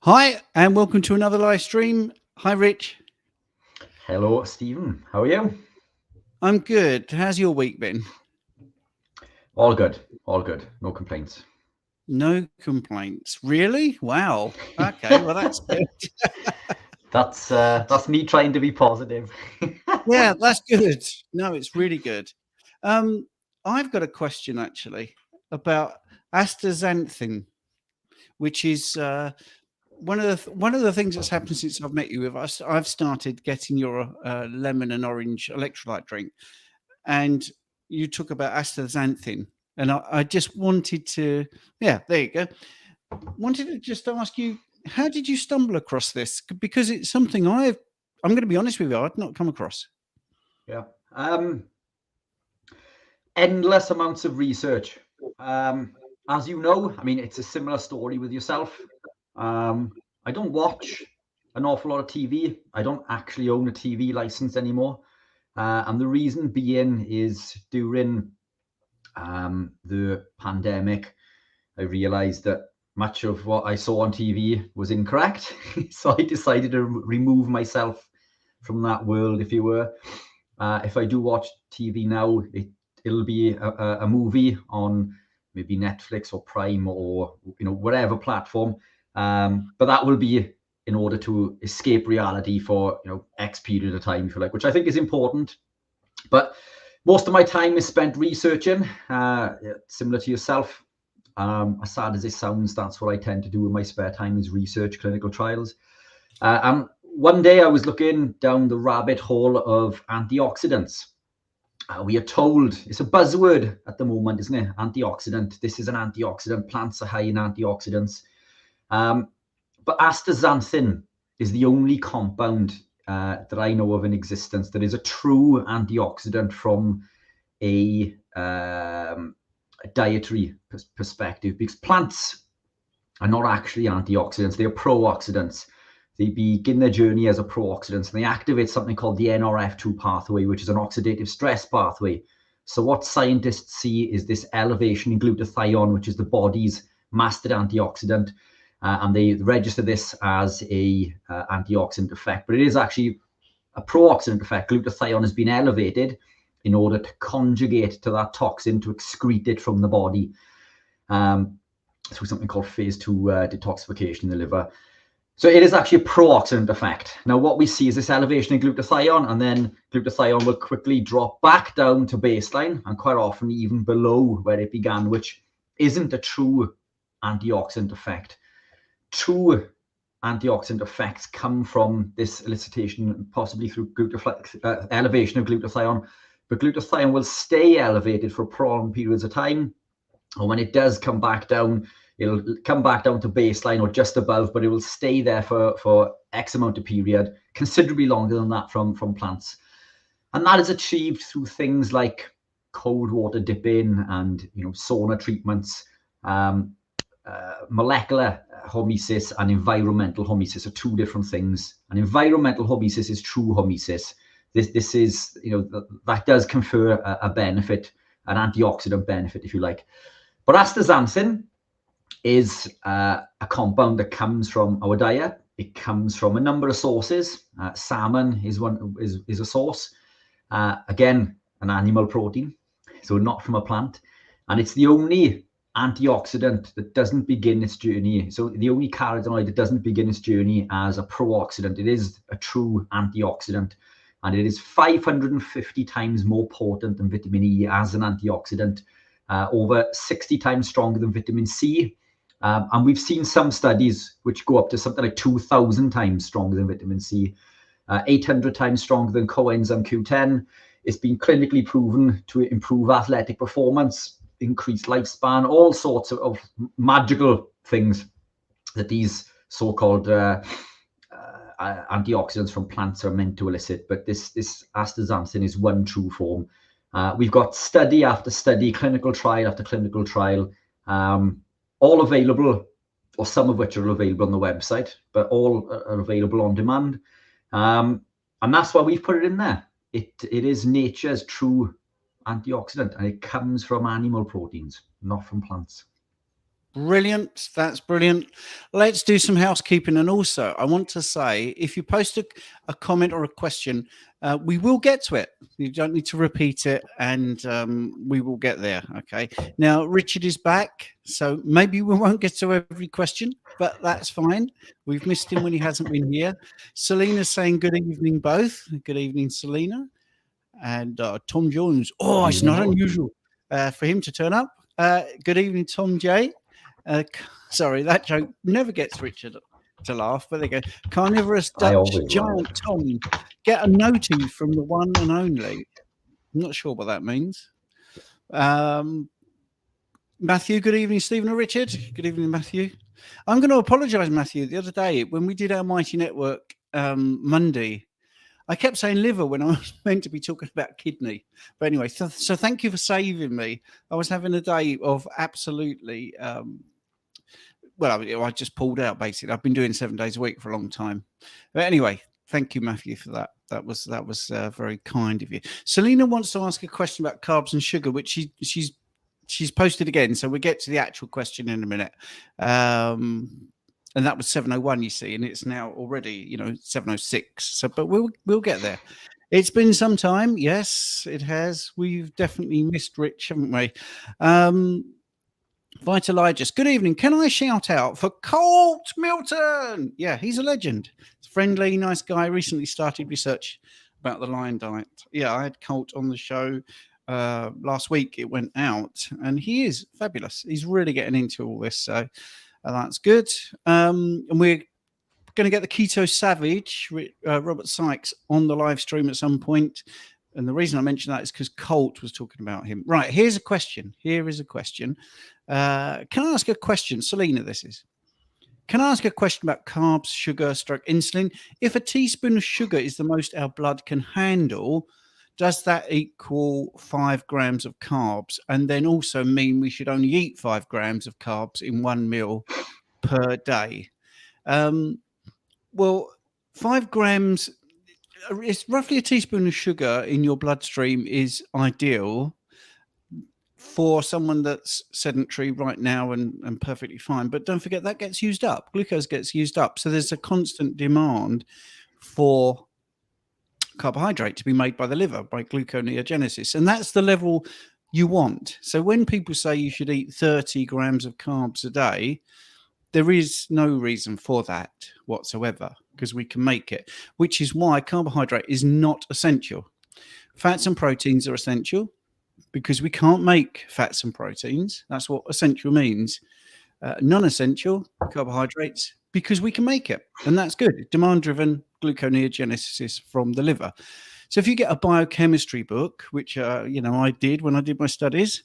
Hi, and welcome to another live stream. Hi, Rich. Hello, Stephen. How are you? I'm good. How's your week been? All good. All good. No complaints. No complaints. Really? Wow. Okay, well, that's good. That's me trying to be positive. Yeah, that's good. No, it's really good. Um, I've got a question actually about astaxanthin, which is one of the things that's happened since I've met you. With us, I've started getting your lemon and orange electrolyte drink, and you talk about astaxanthin, and I just wanted to, yeah, there you go. Wanted to just ask you, how did you stumble across this? Because it's something I'm going to be honest with you, I've not come across. Yeah. Endless amounts of research. As you know, I mean, it's a similar story with yourself. I don't watch an awful lot of TV. I don't actually own a TV license anymore. And the reason being is during the pandemic, I realized that much of what I saw on TV was incorrect. So I decided to remove myself from that world, if you were. If I do watch TV now, it'll be a movie on maybe Netflix or Prime or whatever platform. But that will be in order to escape reality for X period of time, if you like, which I think is important. But most of my time is spent researching, similar to yourself. As sad as it sounds, that's what I tend to do in my spare time, is research clinical trials. And one day I was looking down the rabbit hole of antioxidants. We are told, it's a buzzword at the moment, isn't it? Antioxidant. This is an antioxidant. Plants are high in antioxidants. But astaxanthin is the only compound that I know of in existence that is a true antioxidant from a dietary perspective, because plants are not actually antioxidants, they are pro-oxidants. They begin their journey as a pro-oxidants, and they activate something called the NRF2 pathway, which is an oxidative stress pathway. So what scientists see is this elevation in glutathione, which is the body's mastered antioxidant, and they register this as a antioxidant effect, but it is actually a pro-oxidant effect. Glutathione has been elevated in order to conjugate to that toxin, to excrete it from the body through something called phase 2 detoxification in the liver. So it is actually a pro-oxidant effect. Now what we see is this elevation in glutathione, and then glutathione will quickly drop back down to baseline, and quite often even below where it began, which isn't a true antioxidant effect. True antioxidant effects come from this elicitation, possibly through elevation of glutathione, but glutathione will stay elevated for prolonged periods of time, and when it does come back down, it'll come back down to baseline or just above, but it will stay there for X amount of period, considerably longer than that from plants. And that is achieved through things like cold water dipping and sauna treatments. Molecular hormesis and environmental hormesis are two different things. And environmental hormesis is true hormesis. This is, that does confer a benefit, an antioxidant benefit, if you like. But astaxanthin is a compound that comes from our diet. It comes from a number of sources. Salmon is a source. Again, an animal protein, so not from a plant. And it's the only antioxidant that doesn't begin its journey. So the only carotenoid that doesn't begin its journey as a pro-oxidant. It is a true antioxidant, and it is 550 times more potent than vitamin E as an antioxidant, over 60 times stronger than vitamin C. And we've seen some studies which go up to something like 2,000 times stronger than vitamin C, 800 times stronger than coenzyme Q10. It's been clinically proven to improve athletic performance, increase lifespan, all sorts of magical things that these so-called antioxidants from plants are meant to elicit. But this astaxanthin is one true form. We've got study after study, clinical trial after clinical trial, all available, or some of which are available on the website, but all are available on demand. And that's why we've put it in there. It is nature's true antioxidant, and it comes from animal proteins, not from plants. Brilliant. That's brilliant. Let's do some housekeeping. And also, I want to say if you post a comment or a question, we will get to it. You don't need to repeat it, and we will get there. Okay. Now, Richard is back. So maybe we won't get to every question, but that's fine. We've missed him when he hasn't been here. Selena's saying good evening, both. Good evening, Selena. And Tom Jones. Oh, it's not unusual for him to turn up. Good evening, Tom J. Sorry, that joke never gets Richard to laugh, but they go, carnivorous Dutch giant Tom, get a noti from the one and only. I'm not sure what that means. Matthew, good evening, Stephen and Richard. Good evening, Matthew. I'm going to apologise, Matthew. The other day, when we did our Mighty Network Monday, I kept saying liver when I was meant to be talking about kidney. But anyway, so thank you for saving me. I was having a day of absolutely... I just pulled out, basically. I've been doing 7 days a week for a long time. But anyway, thank you, Matthew, for that. That was very kind of you. Selena wants to ask a question about carbs and sugar, which she's posted again. So we'll get to the actual question in a minute. And that was 7:01, you see, and it's now already, 7:06. So, but we'll get there. It's been some time. Yes, it has. We've definitely missed Rich, haven't we? Vitaligus, good evening. Can I shout out for Colt Milton? Yeah, he's a legend. He's a friendly, nice guy. Recently started research about the lion diet. Yeah, I had Colt on the show last week. It went out, and he is fabulous. He's really getting into all this, so that's good. And we're going to get the Keto Savage, Robert Sykes, on the live stream at some point. And the reason I mention that is because Colt was talking about him. Right, here's a question. Here is a question. Can I ask a question? Selena, this is. Can I ask a question about carbs, sugar, insulin? If a teaspoon of sugar is the most our blood can handle, does that equal 5 grams of carbs? And then also mean we should only eat 5 grams of carbs in one meal per day? Well, 5 grams... It's roughly a teaspoon of sugar in your bloodstream is ideal for someone that's sedentary right now and perfectly fine. But don't forget that gets used up. Glucose gets used up. So there's a constant demand for carbohydrate to be made by the liver, by gluconeogenesis. And that's the level you want. So when people say you should eat 30 grams of carbs a day, there is no reason for that whatsoever, because we can make it, which is why carbohydrate is not essential. Fats and proteins are essential because we can't make fats and proteins. That's what essential means. Non-essential carbohydrates because we can make it, and that's good. Demand-driven gluconeogenesis from the liver. So if you get a biochemistry book, which I did when I did my studies,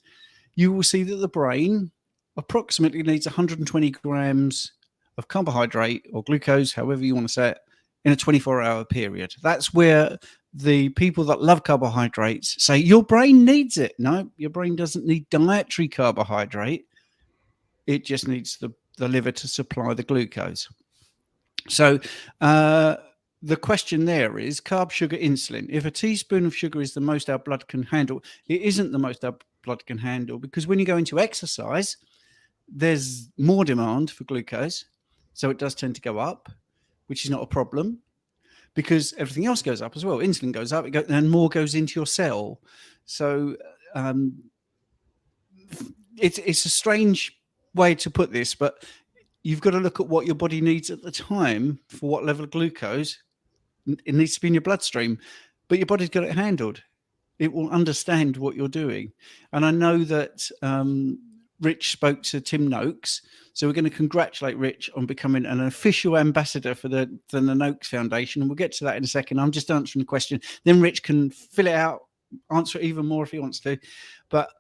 you will see that the brain approximately needs 120 grams of carbohydrate or glucose, however you want to say it, in a 24-hour period. That's where the people that love carbohydrates say your brain needs it. No, your brain doesn't need dietary carbohydrate. It just needs the liver to supply the glucose. So the question there is carb, sugar, insulin. If a teaspoon of sugar is the most our blood can handle, it isn't the most our blood can handle, because when you go into exercise, there's more demand for glucose. So it does tend to go up, which is not a problem because everything else goes up as well. Insulin goes up, and more goes into your cell. So it's a strange way to put this, but you've got to look at what your body needs at the time for what level of glucose. It needs to be in your bloodstream, but your body's got it handled. It will understand what you're doing. And I know that Rich spoke to Tim Noakes, so we're going to congratulate Rich on becoming an official ambassador for the Noakes Foundation, and we'll get to that in a second. I'm just answering the question, then Rich can fill it out, answer it even more if he wants to. But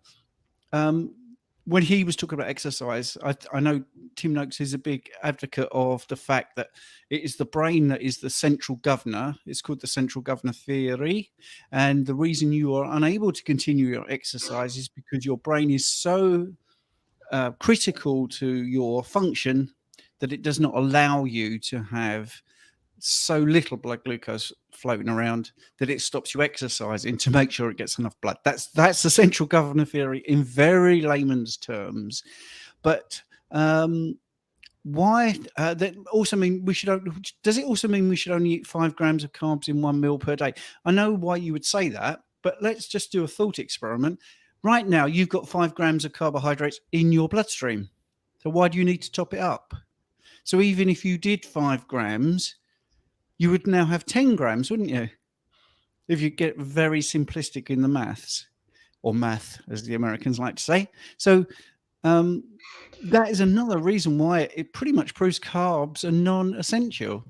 when he was talking about exercise, I know Tim Noakes is a big advocate of the fact that it is the brain that is the central governor. It's called the central governor theory. And the reason you are unable to continue your exercise is because your brain is so critical to your function that it does not allow you to have so little blood glucose floating around that it stops you exercising to make sure it gets enough blood. That's the central governor theory in very layman's terms. But Why that also mean we should? Does it also mean we should only eat 5 grams of carbs in 1 meal per day? I know why you would say that, but let's just do a thought experiment. Right now, you've got 5 grams of carbohydrates in your bloodstream. So why do you need to top it up? So even if you did 5 grams, you would now have 10 grams, wouldn't you? If you get very simplistic in the maths, or math, as the Americans like to say. So that is another reason why it pretty much proves carbs are non-essential.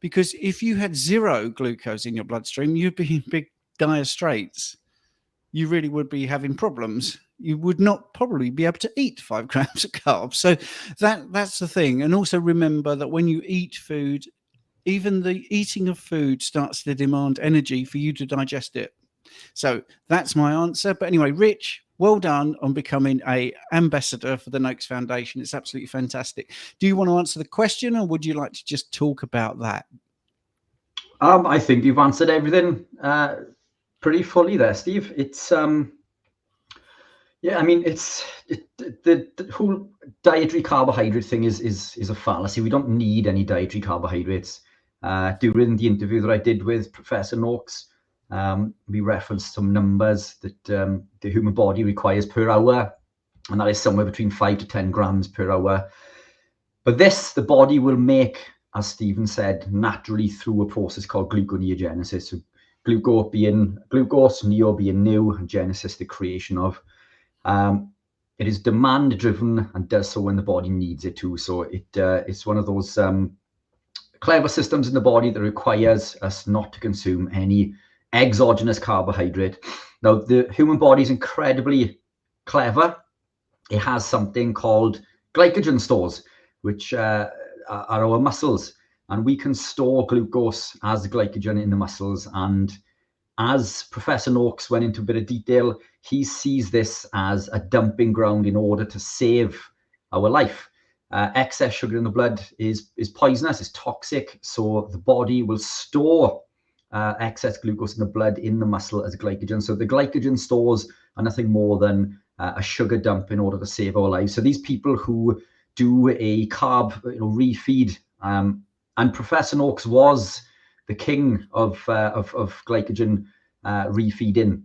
Because if you had 0 glucose in your bloodstream, you'd be in big dire straits. You really would be having problems. You would not probably be able to eat 5 grams of carbs. So that's the thing. And also remember that when you eat food, even the eating of food starts to demand energy for you to digest it. So that's my answer. But anyway, Rich, well done on becoming an ambassador for the Noakes Foundation. It's absolutely fantastic. Do you want to answer the question, or would you like to just talk about that? I think you've answered everything pretty fully there, Steve. It's yeah, I mean, the whole dietary carbohydrate thing is a fallacy. We don't need any dietary carbohydrates. During the interview that I did with Professor Noakes, we referenced some numbers that the human body requires per hour, and that is somewhere between 5 to 10 grams per hour. But this, the body will make, as Stephen said, naturally through a process called gluconeogenesis. So glucose, neo being new, and genesis, the creation of. It is demand driven and does so when the body needs it to. So it's one of those clever systems in the body that requires us not to consume any exogenous carbohydrate. Now, the human body is incredibly clever. It has something called glycogen stores, which are our muscles, and we can store glucose as glycogen in the muscles. And as Professor Noakes went into a bit of detail, he sees this as a dumping ground in order to save our life. Excess sugar in the blood is poisonous, is toxic, so the body will store excess glucose in the blood in the muscle as glycogen. So the glycogen stores are nothing more than a sugar dump in order to save our lives. So these people who do a carb refeed, and Professor Noakes was the king of glycogen refeeding.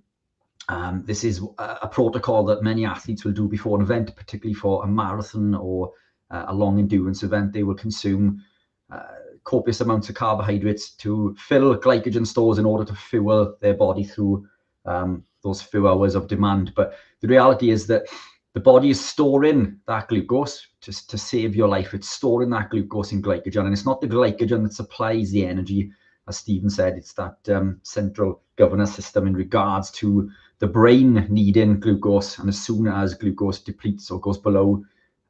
This is a protocol that many athletes will do before an event, particularly for a marathon or a long endurance event. They will consume copious amounts of carbohydrates to fill glycogen stores in order to fuel their body through those few hours of demand. But the reality is that the body is storing that glucose to save your life. It's storing that glucose in glycogen, and it's not the glycogen that supplies the energy. As Stephen said, it's that central governance system in regards to the brain needing glucose. And as soon as glucose depletes or goes below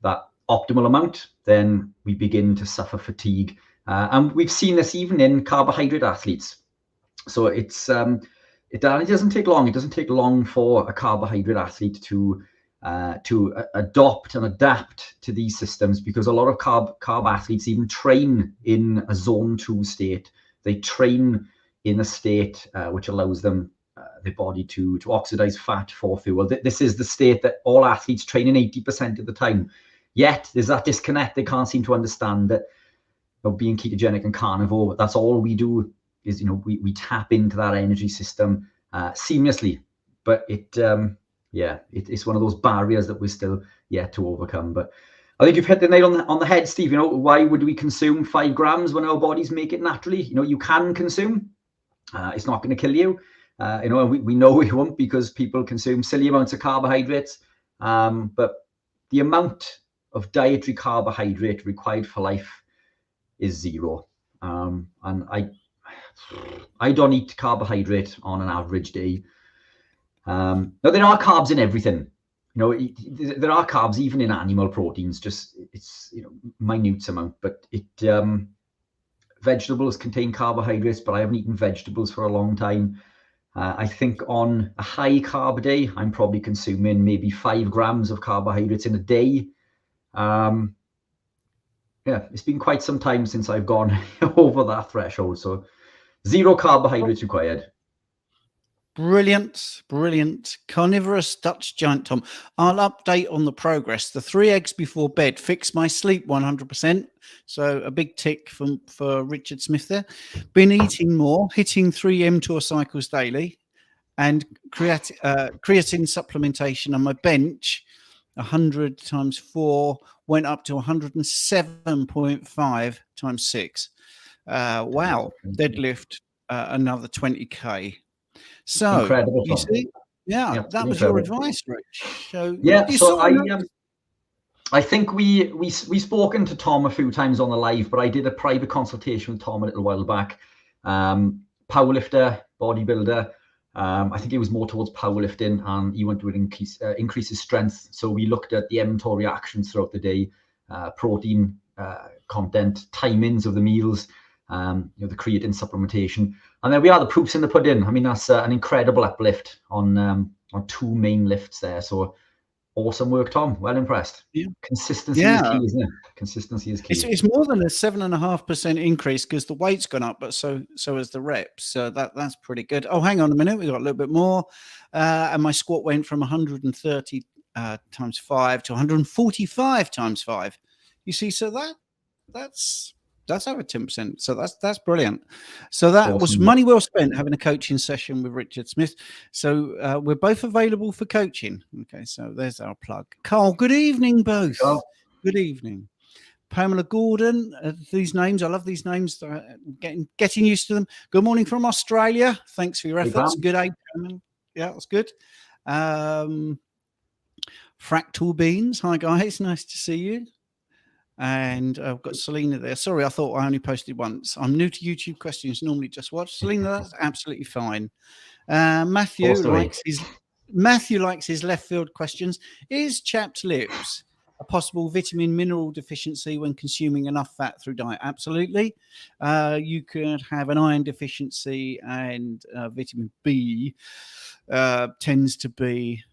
that optimal amount, then we begin to suffer fatigue. And we've seen this even in carbohydrate athletes. So it doesn't take long. It doesn't take long for a carbohydrate athlete to adopt and adapt to these systems, because a lot of carb athletes even train in a zone 2 state. They train in a state which allows them, their body to oxidize fat for fuel. This is the state that all athletes train in 80% of the time. Yet there's that disconnect. They can't seem to understand that being ketogenic and carnivore, that's all we do is, we tap into that energy system seamlessly. But it's one of those barriers that we're still yet to overcome. But I think you've hit the nail on the head, Steve. Why would we consume 5 grams when our bodies make it naturally? You can consume. It's not going to kill you. We know it won't, because people consume silly amounts of carbohydrates. But the amount of dietary carbohydrate required for life is 0. And I don't eat carbohydrate on an average day. Now, there are carbs in everything. There are carbs even in animal proteins, just it's minute amount. But vegetables contain carbohydrates, but I haven't eaten vegetables for a long time. I think on a high carb day, I'm probably consuming maybe 5 grams of carbohydrates in a day. It's been quite some time since I've gone over that threshold. So 0 carbohydrates required. Brilliant, brilliant. Carnivorous Dutch giant Tom. I'll update on the progress. The 3 eggs before bed fix my sleep 100%. So a big tick for Richard Smith there. Been eating more, hitting 3 mTOR cycles daily, and creatine supplementation on my bench. 100 times 4 went up to 107.5 times 6. Wow. Deadlift another 20k. So Incredible, you Tom. see, yeah, that was your advice, Rich. So yeah, you so saw I think we spoken to Tom a few times on the live, but I did a private consultation with Tom a little while back. Powerlifter, bodybuilder. I think it was more towards powerlifting, and he wanted to increase his strength. So we looked at the mTOR reactions throughout the day, protein content, timings of the meals, the creatine supplementation, and then we are the proofs in the pudding. I mean, that's an incredible uplift on 2 main lifts there. So awesome work, Tom. Well impressed. Yeah. Consistency is key, isn't it? Consistency is key. It's more than a 7.5% increase because the weight's gone up, but so has the reps. So that's pretty good. Oh, hang on a minute, we got a little bit more, and my squat went from 130 times 5 to 145 times 5. You see, so that's over 10%. So that's brilliant. So that Awesome. was money well spent having a coaching session with Richard Smith. So we're both available for coaching. Okay, so there's our plug. Carl, good evening, both. Carl. Good evening. Pamela Gordon, these names, I love these names. Getting used to them. Good morning from Australia. Thanks for your efforts. Hey, good day, Pamela. Yeah, that's good. Fractal Beans. Hi, guys. Nice to see you. And I've got Selena there. Sorry, I thought I only posted once. I'm new to YouTube questions. Normally just watch. Selena, that's absolutely fine. Matthew likes his left field questions. Is chapped lips a possible vitamin mineral deficiency when consuming enough fat through diet? Absolutely. You could have an iron deficiency, and vitamin B tends to be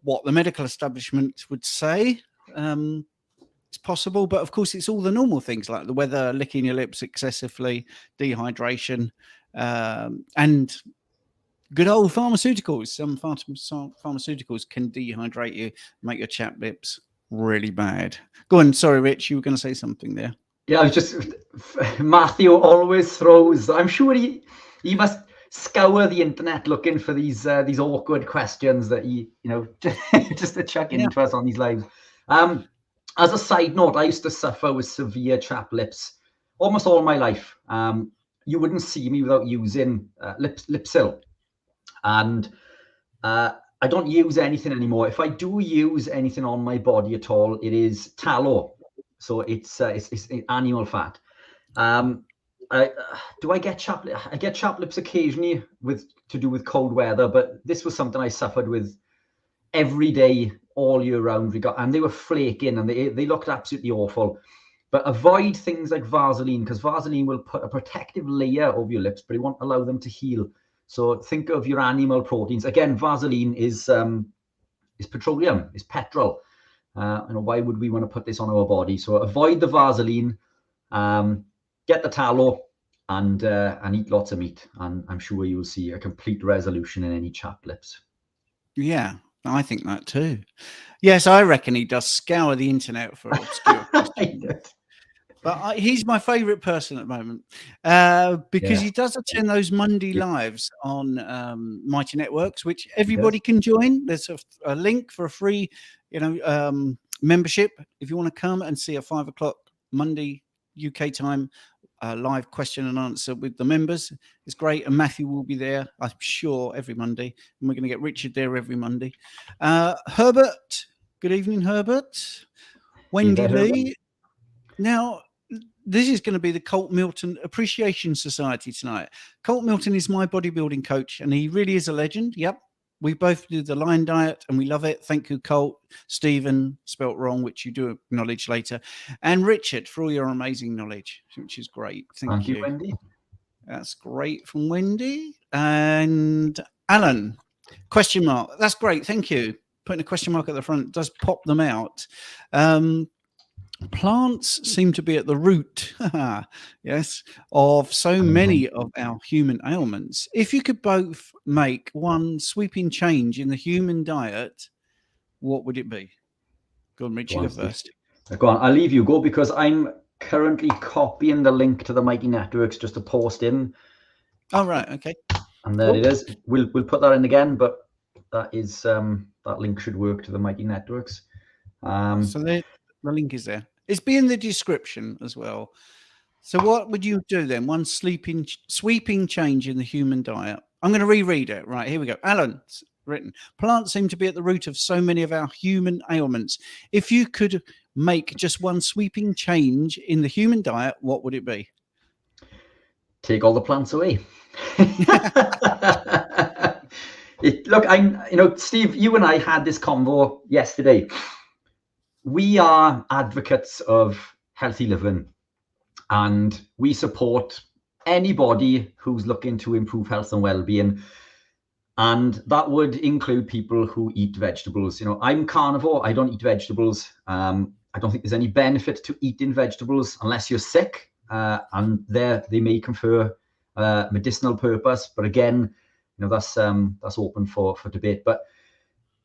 what the medical establishment would say. It's possible, but of course it's all the normal things like the weather, licking your lips excessively, dehydration, and good old pharmaceuticals. Some pharmaceuticals can dehydrate you, make your chapped lips really bad. Go on, sorry, Rich, you were going to say something there. Yeah, I was just Matthew always throws. I'm sure he must scour the internet looking for these awkward questions that he just to chuck into us on these lives. As a side note, I used to suffer with severe chapped lips almost all my life. You wouldn't see me without using Lipsil, and I don't use anything anymore. If I do use anything on my body at all, it is tallow. So it's animal fat. Do I get chapped? I get chapped lips occasionally to do with cold weather, but this was something I suffered with every day, all year round. And they were flaking, and they looked absolutely awful. But avoid things like Vaseline, because Vaseline will put a protective layer over your lips, but it won't allow them to heal. So think of your animal proteins. Again, Vaseline is petroleum, is petrol. Why would we want to put this on our body? So avoid the Vaseline, get the tallow, and eat lots of meat. And I'm sure you will see a complete resolution in any chapped lips. Yeah, I think that too. Yes, I reckon he does scour the internet for obscure questions. But he's my favourite person at the moment because he does attend those Monday lives on Mighty Networks, which everybody can join. There's a link for a free, membership if you want to come and see a 5 o'clock Monday UK time live question and answer with the members. It's great, and Matthew will be there, I'm sure, every Monday, and we're going to get Richard there every Monday. Herbert, good evening, Herbert. Wendy Lee. Now, this is going to be the Colt Milton Appreciation Society tonight. Colt Milton is my bodybuilding coach, and he really is a legend. Yep. We both do the Lion Diet, and we love it. Thank you, Colt. Stephen, spelt wrong, which you do acknowledge later. And Richard, for all your amazing knowledge, which is great. Thank you, Wendy. That's great from Wendy. And Alan, question mark. That's great. Thank you. Putting a question mark at the front does pop them out. Plants seem to be at the root, yes, of so many of our human ailments. If you could both make one sweeping change in the human diet, what would it be? Go on, Rich, you go first. Go on, I'll leave you go because I'm currently copying the link to the Mighty Networks just to post in. Oh, right, okay. And there it is. We'll put that in again, but that is that link should work to the Mighty Networks. So the link is there. It's be in the description as well. So what would you do then? One sweeping change in the human diet. I'm going to reread it. Right, here we go. Alan's written. Plants seem to be at the root of so many of our human ailments. If you could make just one sweeping change in the human diet, what would it be? Take all the plants away. Look, Steve, you and I had this convo yesterday. We are advocates of healthy living, and we support anybody who's looking to improve health and well-being. And that would include people who eat vegetables. I'm carnivore. I don't eat vegetables. I don't think there's any benefit to eating vegetables unless you're sick, and they may confer medicinal purpose. But again, that's open for debate. But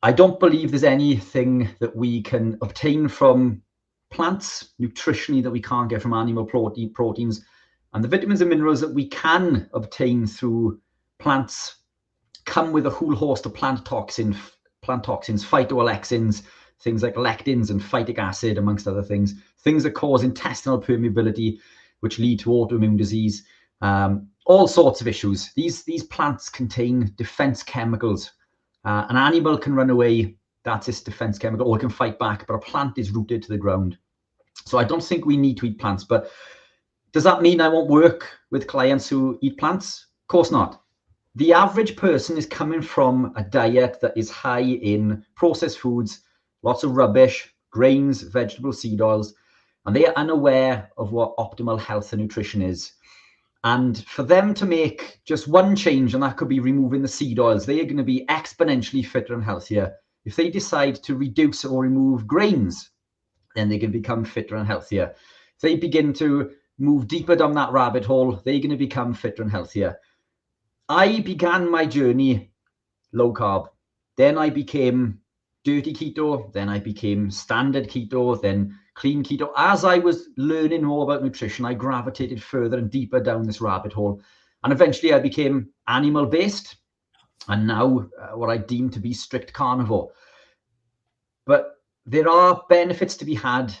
I don't believe there's anything that we can obtain from plants nutritionally that we can't get from animal proteins, and the vitamins and minerals that we can obtain through plants come with a whole host of plant toxins, phytoalexins, things like lectins and phytic acid, amongst other things that cause intestinal permeability, which lead to autoimmune disease, all sorts of issues. These plants contain defense chemicals. An animal can run away, that's its defense chemical, or it can fight back, but a plant is rooted to the ground. So I don't think we need to eat plants. But does that mean I won't work with clients who eat plants? Of course not. The average person is coming from a diet that is high in processed foods, lots of rubbish, grains, vegetables, seed oils, and they are unaware of what optimal health and nutrition is. And for them to make just one change, and that could be removing the seed oils, they are going to be exponentially fitter and healthier. If they decide to reduce or remove grains, then they can become fitter and healthier. If they begin to move deeper down that rabbit hole, they're going to become fitter and healthier. I began my journey low carb. Then I became dirty keto. Then I became standard keto, then clean keto. As I was learning more about nutrition, I gravitated further and deeper down this rabbit hole. And eventually I became animal-based, and now what I deem to be strict carnivore. But there are benefits to be had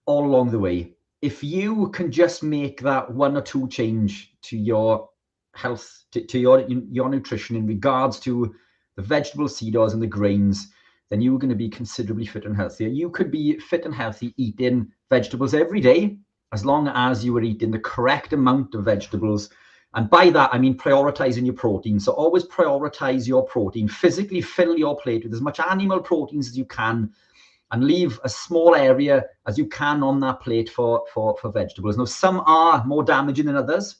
all along the way. If you can just make that one or two change to your health, to your nutrition in regards to the vegetable seed oils and the grains, then you're going to be considerably fitter and healthier. You could be fit and healthy eating vegetables every day, as long as you were eating the correct amount of vegetables. And by that, I mean prioritizing your protein. So always prioritize your protein. Physically fill your plate with as much animal proteins as you can, and leave a small area as you can on that plate for vegetables. Now, some are more damaging than others.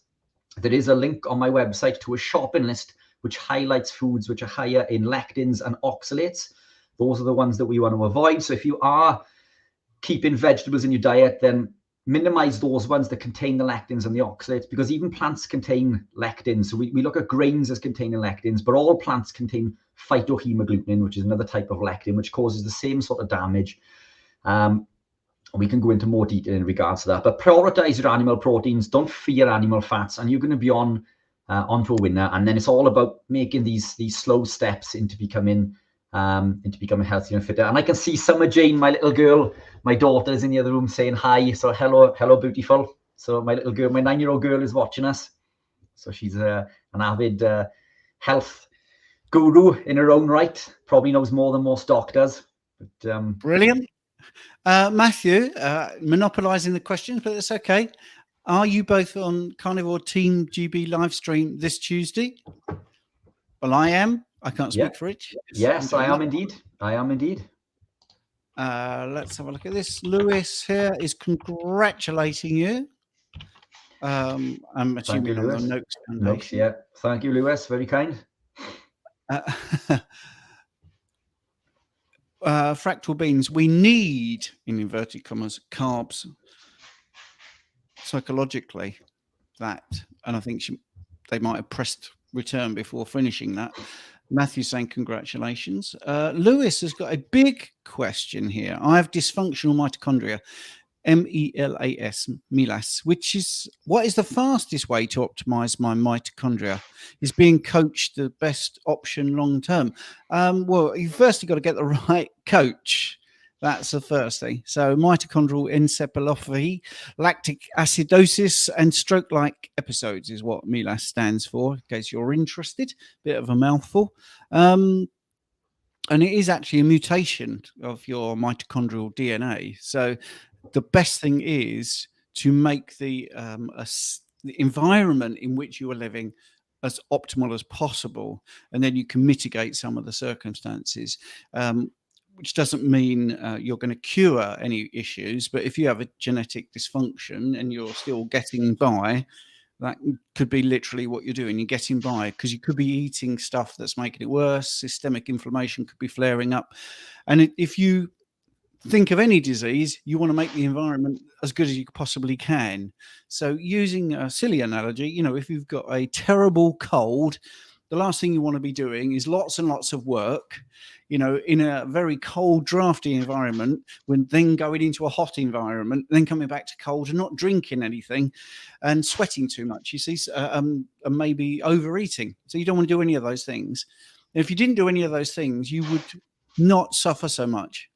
There is a link on my website to a shopping list which highlights foods which are higher in lectins and oxalates. Those are the ones that we want to avoid. So if you are keeping vegetables in your diet, then minimize those ones that contain the lectins and the oxalates, because even plants contain lectins. So we look at grains as containing lectins, but all plants contain phytohemagglutinin, which is another type of lectin, which causes the same sort of damage. We can go into more detail in regards to that, but prioritize your animal proteins. Don't fear animal fats, and you're going to be onto a winner. And then it's all about making these slow steps into becoming healthier and fitter. And I can see Summer Jane, my little girl, my daughter, is in the other room saying hi. So hello, beautiful. So my little girl, my 9-year-old girl, is watching us. So she's an avid health guru in her own right. Probably knows more than most doctors. But, brilliant. Matthew, monopolizing the questions, but it's okay. Are you both on Carnivore Team GB live stream this Tuesday? Well, I am. I can't speak for it. Yes, I am indeed. Let's have a look at this. Lewis here is congratulating you. I'm assuming on the Noakes Foundation. Yeah. Thank you, Lewis. Very kind. fractal beans, we need, in inverted commas, carbs psychologically. That, and I think they might have pressed return before finishing that. Matthew's saying congratulations. Lewis has got a big question here. I have dysfunctional mitochondria, MELAS, which is, what is the fastest way to optimize my mitochondria? Is being coached the best option long term? Well, you've firstly got to get the right coach. That's the first thing. So mitochondrial encephalopathy, lactic acidosis, and stroke-like episodes is what MELAS stands for, in case you're interested. Bit of a mouthful. And it is actually a mutation of your mitochondrial DNA. So the best thing is to make the environment in which you are living as optimal as possible, and then you can mitigate some of the circumstances. Which doesn't mean you're going to cure any issues, but if you have a genetic dysfunction and you're still getting by, that could be literally what you're doing. You're getting by because you could be eating stuff that's making it worse. Systemic inflammation could be flaring up. And if you think of any disease, you want to make the environment as good as you possibly can. So using a silly analogy, if you've got a terrible cold, the last thing you want to be doing is lots and lots of work, in a very cold, drafty environment, when then going into a hot environment, then coming back to cold and not drinking anything and sweating too much, you see, and maybe overeating. So you don't want to do any of those things. And if you didn't do any of those things, you would not suffer so much.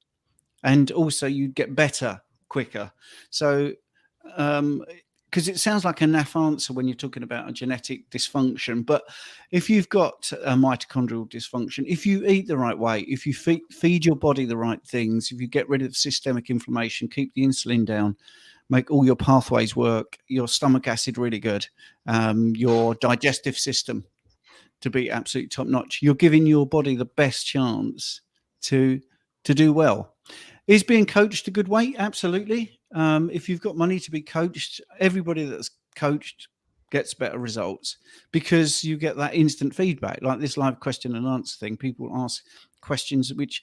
And also you'd get better quicker. So, because it sounds like a naff answer when you're talking about a genetic dysfunction, but if you've got a mitochondrial dysfunction, if you eat the right way, if you feed your body the right things, if you get rid of systemic inflammation, keep the insulin down, make all your pathways work, your stomach acid really good, your digestive system to be absolutely top notch, you're giving your body the best chance to do well. Is being coached a good way? Absolutely. If you've got money to be coached, everybody that's coached gets better results because you get that instant feedback, like this live question and answer thing. People ask questions which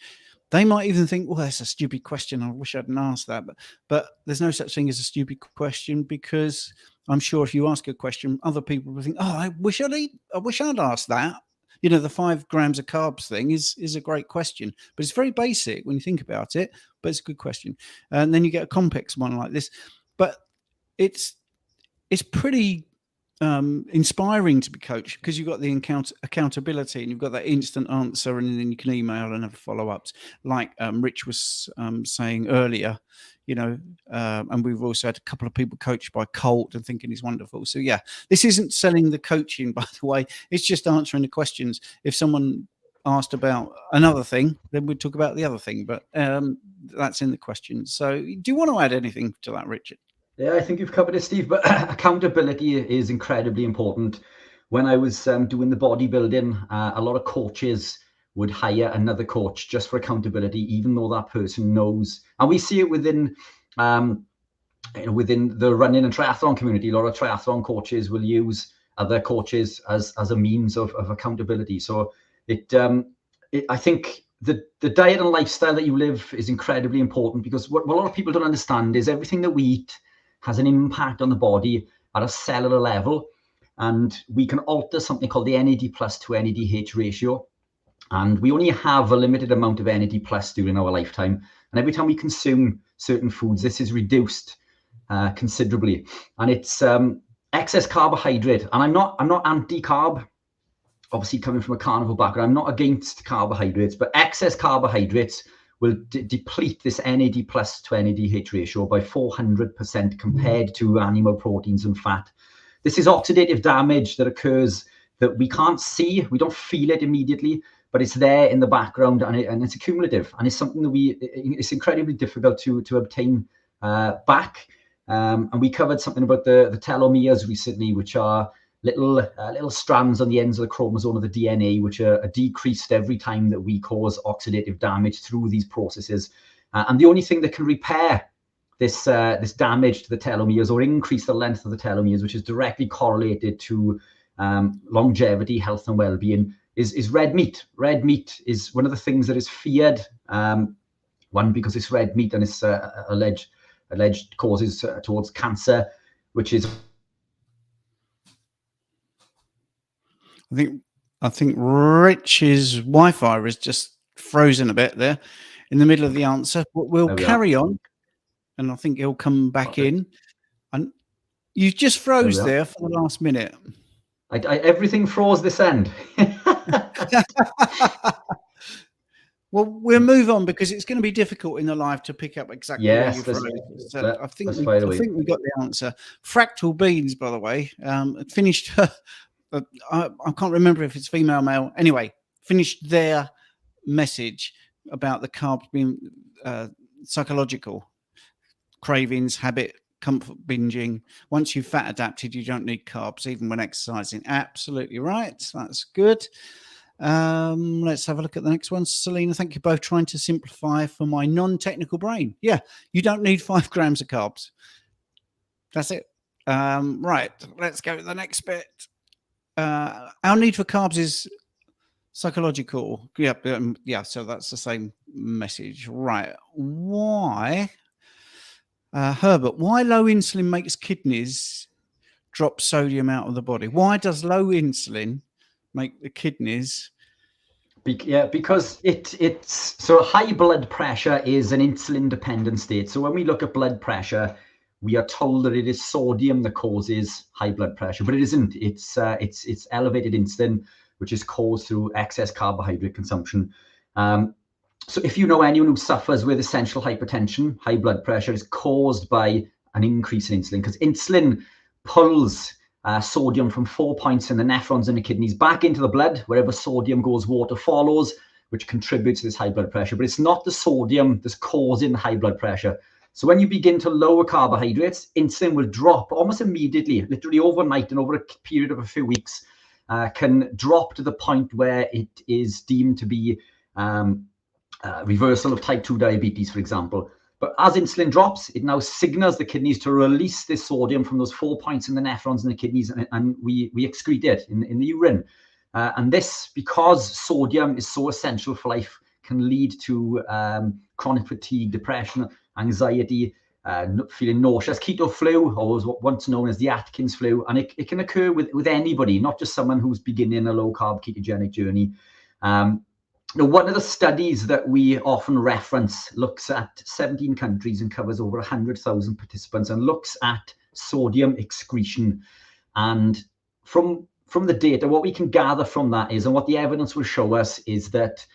they might even think, well, that's a stupid question. I wish I hadn't asked that. But there's no such thing as a stupid question, because I'm sure if you ask a question, other people will think, oh, I wish I'd asked that. The 5 grams of carbs thing is a great question, but it's very basic when you think about it, but it's a good question. And then you get a complex one like this, but it's pretty inspiring to be coached, because you've got the accountability and you've got that instant answer, and then you can email and have follow-ups like Rich was saying earlier, and we've also had a couple of people coached by Colt and thinking he's wonderful. So yeah, this isn't selling the coaching, by the way, it's just answering the questions. If someone asked about another thing, then we'd talk about the other thing, but that's in the question. So do you want to add anything to that, Richard? Yeah, I think you've covered it, Steve, but accountability is incredibly important. When I was doing the bodybuilding, a lot of coaches would hire another coach just for accountability, even though that person knows. And we see it within the running and triathlon community. A lot of triathlon coaches will use other coaches as a means of accountability. So I think the diet and lifestyle that you live is incredibly important, because what a lot of people don't understand is everything that we eat has an impact on the body at a cellular level, and we can alter something called the NAD+ to NADH ratio, and we only have a limited amount of NAD+ during our lifetime, and every time we consume certain foods, this is reduced considerably, and it's excess carbohydrate. And I'm not anti-carb, obviously coming from a carnivore background. I'm not against carbohydrates, but excess carbohydrates will deplete this NAD+ to NADH ratio by 400% compared to animal proteins and fat. This is oxidative damage that occurs that we can't see, we don't feel it immediately, but it's there in the background, and it's accumulative, and it's something that it's incredibly difficult to obtain back. And we covered something about the telomeres recently, which are little strands on the ends of the chromosome of the DNA, which are decreased every time that we cause oxidative damage through these processes. And the only thing that can repair this damage to the telomeres, or increase the length of the telomeres, which is directly correlated to longevity, health and well-being, is red meat. Red meat is one of the things that is feared. One, because it's red meat and it's alleged causes towards cancer, which is. I think Rich's Wi-Fi is just frozen a bit there in the middle of the answer, but we'll carry on, and I think he'll come back in. And you just froze there for the last minute. Everything froze this end. Well, we'll move on because it's going to be difficult in the live to pick up exactly where you froze. So I think we got the answer. Fractal Beans, by the way, finished. I can't remember if it's female, male. Anyway, finished their message about the carbs being psychological cravings, habit, comfort binging. Once you've fat adapted, you don't need carbs even when exercising. Absolutely right. That's good. Let's have a look at the next one. Selena, thank you both. Trying to simplify for my non-technical brain. Yeah, you don't need 5 grams of carbs. That's it. Right, let's go to the next bit. Our need for carbs is psychological. Yeah, so that's the same message. Right. Why, Herbert, why low insulin makes kidneys drop sodium out of the body? Why does low insulin make the kidneys? Because it's so high blood pressure is an insulin dependent state. So when we look at blood pressure, we are told that it is sodium that causes high blood pressure, but it isn't. It's elevated insulin, which is caused through excess carbohydrate consumption. So if you know anyone who suffers with essential hypertension, high blood pressure is caused by an increase in insulin, because insulin pulls sodium from 4 points in the nephrons in the kidneys back into the blood. Wherever sodium goes, water follows, which contributes to this high blood pressure. But it's not the sodium that's causing the high blood pressure. So when you begin to lower carbohydrates, insulin will drop almost immediately, literally overnight, and over a period of a few weeks, can drop to the point where it is deemed to be reversal of type 2 diabetes, for example. But as insulin drops, it now signals the kidneys to release this sodium from those 4 points in the nephrons in the kidneys, and we excrete it in the urine. And this, because sodium is so essential for life, can lead to chronic fatigue, depression, anxiety, feeling nauseous, keto flu, or once known as the Atkins flu. And it can occur with anybody, not just someone who's beginning a low-carb ketogenic journey. Now, one of the studies that we often reference looks at 17 countries and covers over 100,000 participants and looks at sodium excretion. And from the data, what we can gather from that is, and what the evidence will show us, is that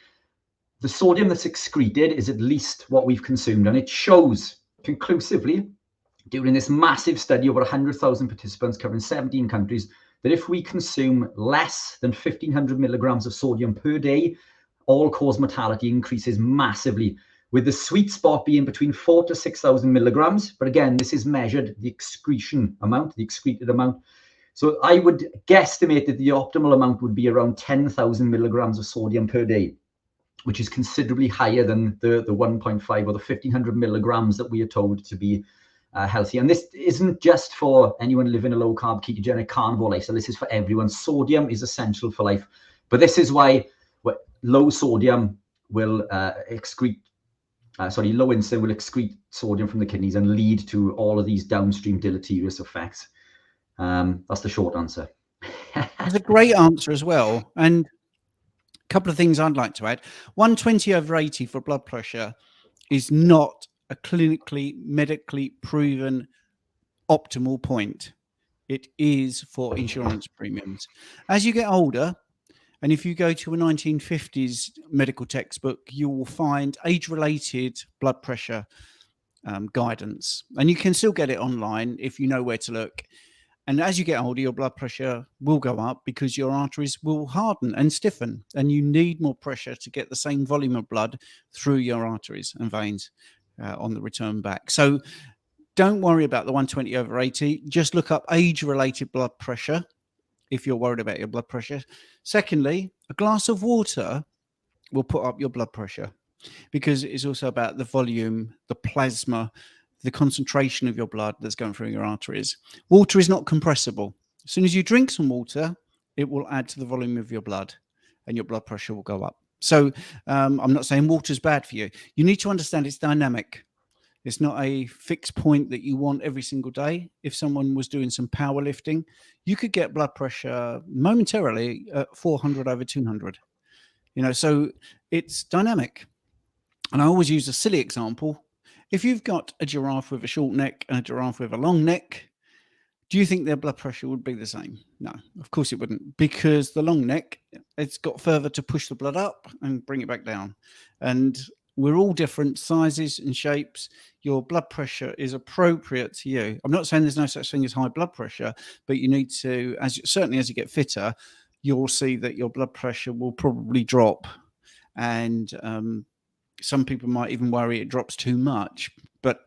the sodium that's excreted is at least what we've consumed. And it shows conclusively, during this massive study, over 100,000 participants covering 17 countries, that if we consume less than 1,500 milligrams of sodium per day, all-cause mortality increases massively, with the sweet spot being between 4,000 to 6,000 milligrams. But again, this is measured the excretion amount, the excreted amount. So I would guesstimate that the optimal amount would be around 10,000 milligrams of sodium per day, which is considerably higher than the 1.5 or the 1,500 milligrams that we are told to be healthy. And this isn't just for anyone living a low-carb ketogenic carnivore lifestyle. This is for everyone. Sodium is essential for life. But this is why low sodium will low insulin will excrete sodium from the kidneys and lead to all of these downstream deleterious effects. That's the short answer. That's a great answer as well. And a couple of things I'd like to add. 120/80 for blood pressure is not a clinically, medically proven optimal point. It is for insurance premiums. As you get older, and if you go to a 1950s medical textbook, you will find age-related blood pressure guidance. And you can still get it online if you know where to look. And as you get older, your blood pressure will go up because your arteries will harden and stiffen. And you need more pressure to get the same volume of blood through your arteries and veins on the return back. So don't worry about the 120/80. Just look up age-related blood pressure if you're worried about your blood pressure. Secondly, a glass of water will put up your blood pressure because it's also about the volume, the plasma, the concentration of your blood that's going through your arteries. Water is not compressible. As soon as you drink some water, it will add to the volume of your blood. and your blood pressure will go up. So I'm not saying water's bad for you. You need to understand it's dynamic. It's not a fixed point that you want every single day. If someone was doing some powerlifting, you could get blood pressure momentarily at 400 over 200. So it's dynamic. And I always use a silly example. If you've got a giraffe with a short neck and a giraffe with a long neck, do you think their blood pressure would be the same? No, of course it wouldn't, because the long neck, it's got further to push the blood up and bring it back down. And we're all different sizes and shapes. Your blood pressure is appropriate to you. I'm not saying there's no such thing as high blood pressure, but you need to, certainly as you get fitter, you'll see that your blood pressure will probably drop. And some people might even worry it drops too much. But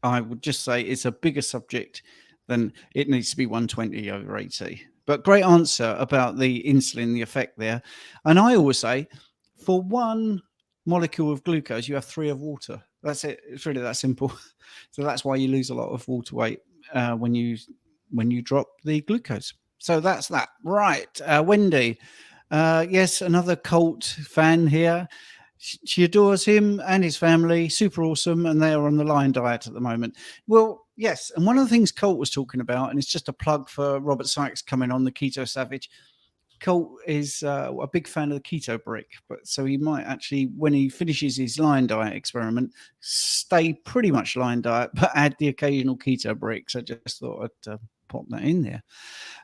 I would just say it's a bigger subject than it needs to be 120 over 80. But great answer about the insulin, the effect there. And I always say, for one molecule of glucose, you have 3 of water. That's it. It's really that simple. So that's why you lose a lot of water weight when you drop the glucose. So that's that. Right. Wendy. Yes, another cult fan here. She adores him and his family. Super awesome. And they are on the Lion diet at the moment. Well, yes. And one of the things Colt was talking about, and it's just a plug for Robert Sykes coming on, the Keto Savage. Colt is a big fan of the keto brick, but so he might actually, when he finishes his Lion diet experiment, stay pretty much Lion diet, but add the occasional keto brick. So I just thought I'd pop that in there.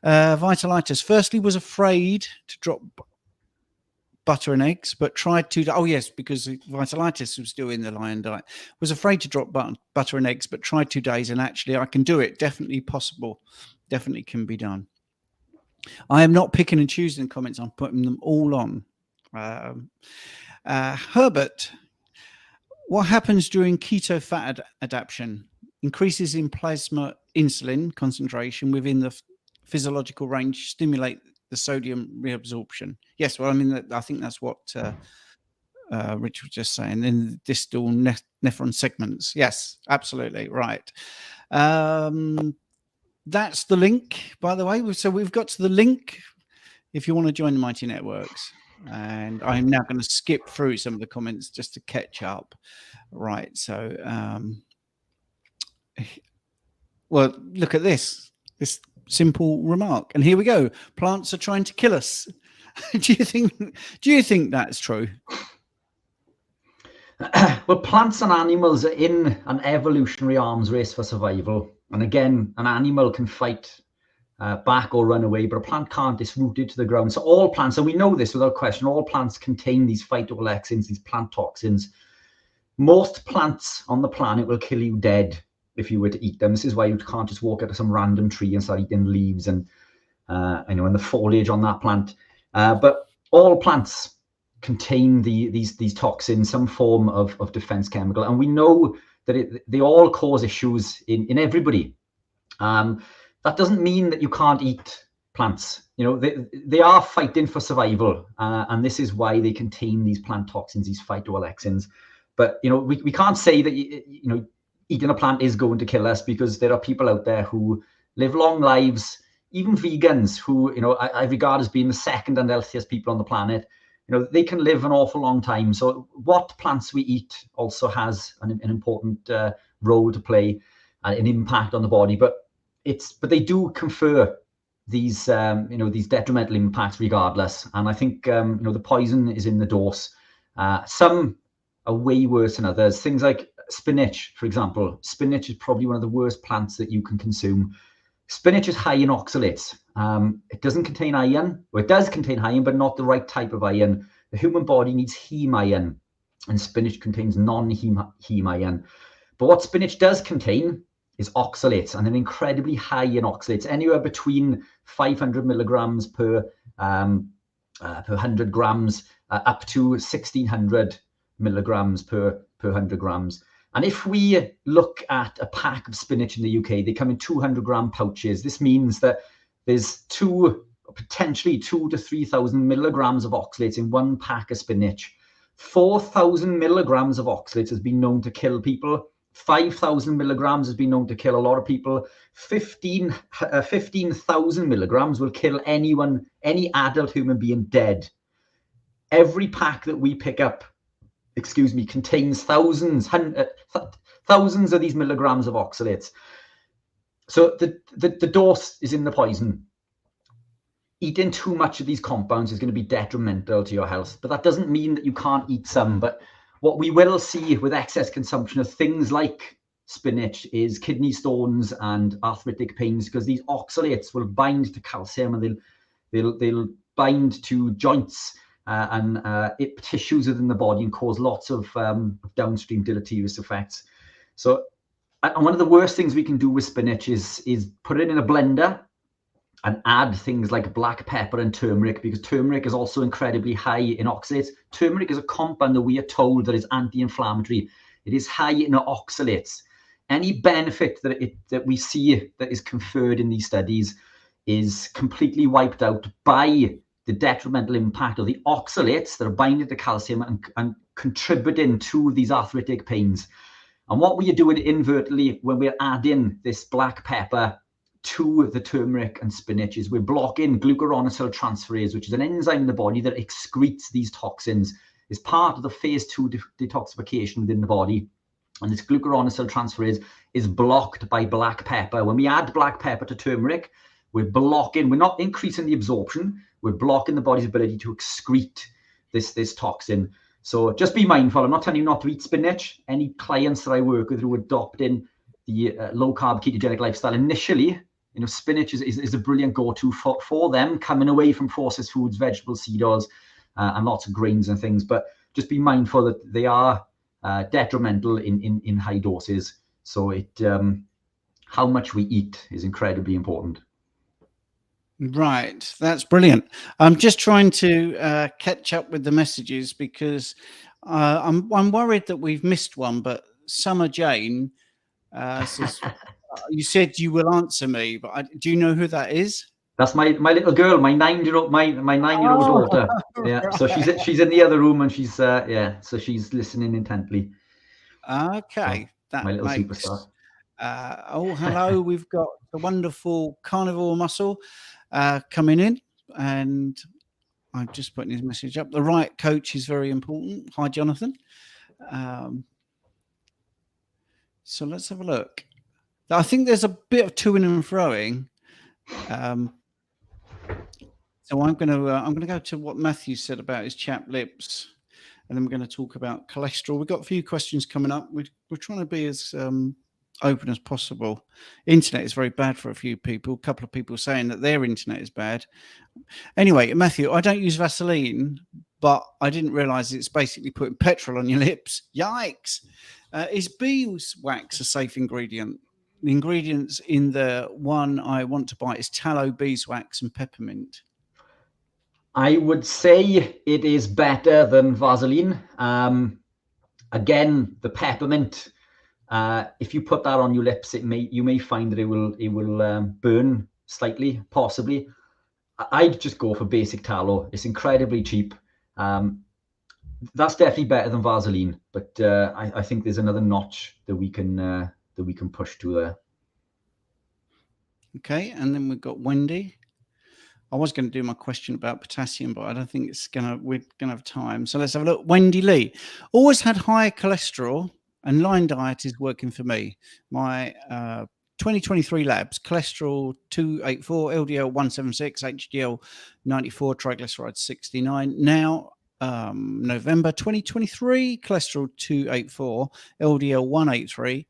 Vitalitis, firstly, was afraid to drop butter and eggs, but tried to, because Vitalitis was still in the Lion diet, was afraid to drop butter and eggs, but tried 2 days, and actually I can do it. Definitely possible. Definitely can be done. I am not picking and choosing comments. I'm putting them all on. Herbert, what happens during keto fat adaptation? Increases in plasma insulin concentration within the physiological range stimulate the sodium reabsorption. Yes, well, I mean, I think that's what Rich was just saying. In the distal nephron segments. Yes, absolutely right. That's the link, by the way. So we've got to the link if you want to join the Mighty Networks. And I'm now going to skip through some of the comments just to catch up. Right. So, well, look at this simple remark. And here we go. Plants are trying to kill us. Do you think that's true? Well, plants and animals are in an evolutionary arms race for survival. And again, an animal can fight back or run away, but a plant can't. It's rooted to the ground. So all plants, and we know this without question, all plants contain these phytoalexins, these plant toxins. Most plants on the planet will kill you dead if you were to eat them. This is why you can't just walk out of some random tree and start eating leaves and and the foliage on that plant. But all plants contain these toxins, some form of defense chemical, and we know that they all cause issues in everybody. That doesn't mean that you can't eat plants. They are fighting for survival, and this is why they contain these plant toxins, these phytoalexins. But we can't say that eating a plant is going to kill us, because there are people out there who live long lives, even vegans who I regard as being the second and healthiest people on the planet. They can live an awful long time. So what plants we eat also has an important role to play, an impact on the body. But they do confer these these detrimental impacts regardless. And I think the poison is in the dose. Some are way worse than others. Things like spinach, for example. Spinach is probably one of the worst plants that you can consume. Spinach is high in oxalates. It doesn't contain iron, or it does contain iron, but not the right type of iron. The human body needs heme iron, and spinach contains non-heme iron. But what spinach does contain is oxalates, and they're incredibly high in oxalates, anywhere between 500 milligrams per 100 grams up to 1600 milligrams per 100 grams. And if we look at a pack of spinach in the UK, they come in 200-gram pouches. This means that there's potentially 2,000 to 3,000 milligrams of oxalates in one pack of spinach. 4,000 milligrams of oxalates has been known to kill people. 5,000 milligrams has been known to kill a lot of people. 15,000 milligrams will kill any adult human being dead. every pack that we pick up, contains thousands of these milligrams of oxalates. So the dose is in the poison. Eating too much of these compounds is going to be detrimental to your health, but that doesn't mean that you can't eat some. But what we will see with excess consumption of things like spinach is kidney stones and arthritic pains, because these oxalates will bind to calcium and they'll bind to joints and tissues within the body and cause lots of downstream deleterious effects. So, and one of the worst things we can do with spinach is put it in a blender and add things like black pepper and turmeric, because turmeric is also incredibly high in oxalates. Turmeric is a compound that we are told that is anti-inflammatory. It is high in oxalates. Any benefit that we see that is conferred in these studies is completely wiped out by the detrimental impact of the oxalates that are binding to calcium and contributing to these arthritic pains. And what we are doing inadvertently when we're adding this black pepper to the turmeric and spinach is we're blocking glucuronosyl transferase, which is an enzyme in the body that excretes these toxins. It's part of the phase 2 detoxification within the body. And this glucuronosyl transferase is blocked by black pepper. When we add black pepper to turmeric, we're not increasing the absorption, we're blocking the body's ability to excrete this toxin. So just be mindful. I'm not telling you not to eat spinach. Any clients that I work with who are adopting the low-carb ketogenic lifestyle initially, spinach is a brilliant go-to for them, coming away from processed foods, vegetables, seed oils, and lots of grains and things. But just be mindful that they are detrimental in high doses. So how much we eat is incredibly important. Right, that's brilliant. I'm just trying to catch up with the messages because I'm worried that we've missed one. But Summer Jane says, "You said you will answer me, but do you know who that is?" That's my little girl, my 9-year-old daughter. Yeah, right. So she's in the other room and she's so she's listening intently. Okay, so my little superstar. Hello, we've got the wonderful carnivore muscle coming in, and I'm just putting his message up. The right coach is very important. Hi, Jonathan. So let's have a look. I think there's a bit of toing and froing. So I'm going to go to what Matthew said about his chapped lips, and then we're going to talk about cholesterol. We've got a few questions coming up. We're trying to be as open as possible. Internet is very bad for a few people. A couple of people saying that their internet is bad. Anyway, Matthew, I don't use Vaseline, but I didn't realize it's basically putting petrol on your lips. Yikes. Is beeswax a safe ingredient? The ingredients in the one I want to buy is tallow, beeswax, and peppermint. I would say it is better than Vaseline. Again, the peppermint, if you put that on your lips, you may find that it will burn slightly, possibly. I'd just go for basic tallow. It's incredibly cheap. That's definitely better than Vaseline, but I think there's another notch that we can push to there. Okay, and then we've got Wendy. I was going to do my question about potassium, but I don't think we're gonna have time. So let's have a look. Wendy Lee, always had high cholesterol, and line diet is working for me. My 2023 labs: cholesterol 284, LDL 176, HDL 94, triglycerides 69. Now November 2023, cholesterol 284, LDL 183.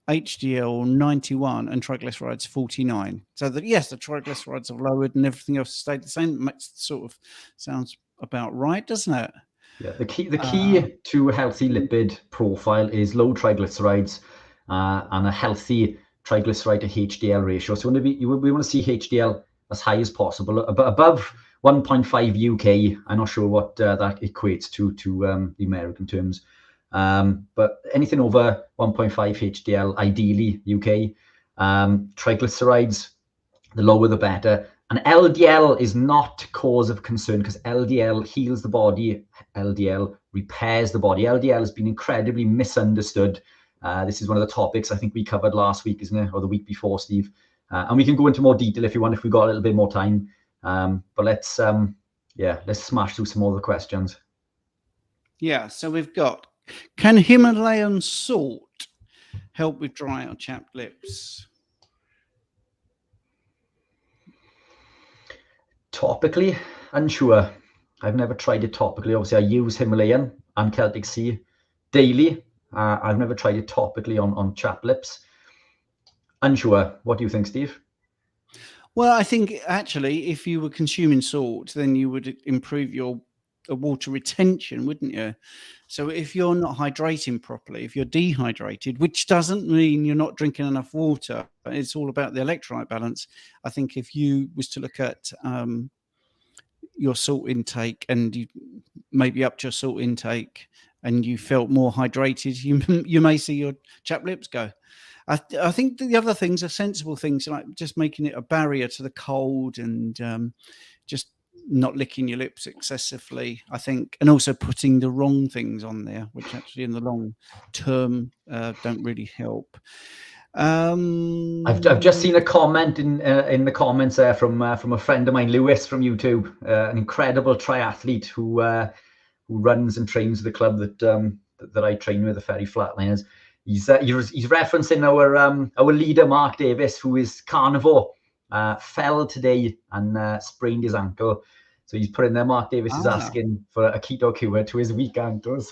HDL 91 and triglycerides 49. So that yes, the triglycerides have lowered and everything else stayed the same. Sort of sounds about right, doesn't it? Yeah. The key to a healthy lipid profile is low triglycerides and a healthy triglyceride to HDL ratio. So we want to see HDL as high as possible, above 1.5 UK. I'm not sure what that equates to the American terms. But anything over 1.5 HDL, ideally UK. Triglycerides, the lower the better. And LDL is not cause of concern because LDL heals the body. LDL repairs the body. LDL has been incredibly misunderstood. This is one of the topics I think we covered last week, isn't it? Or the week before, Steve. And we can go into more detail if you want, if we got a little bit more time. But let's yeah, let's smash through some more of the questions. Yeah, so we've got, can Himalayan salt help with dry or chapped lips? Topically, unsure. I've never tried it topically. Obviously, I use Himalayan and Celtic Sea daily. I've never tried it topically on chapped lips. Unsure. What do you think, Steve? Well, I think actually, if you were consuming salt, then you would improve your water retention, wouldn't you? So if you're not hydrating properly, if you're dehydrated, which doesn't mean you're not drinking enough water, it's all about the electrolyte balance. I think if you was to look at your salt intake and you maybe upped your salt intake and you felt more hydrated, you may see your chapped lips go. I think the other things are sensible things, like just making it a barrier to the cold and just not licking your lips excessively, I think, and also putting the wrong things on there, which actually in the long term don't really help. I've just seen a comment in the comments there from a friend of mine, Lewis from YouTube, an incredible triathlete who runs and trains the club that I train with, the Ferry Flatliners. He's referencing our leader Mark Davis, who is carnivore, fell today and sprained his ankle. So he's put in there, Mark Davis is asking for a keto cure to his weak ankles.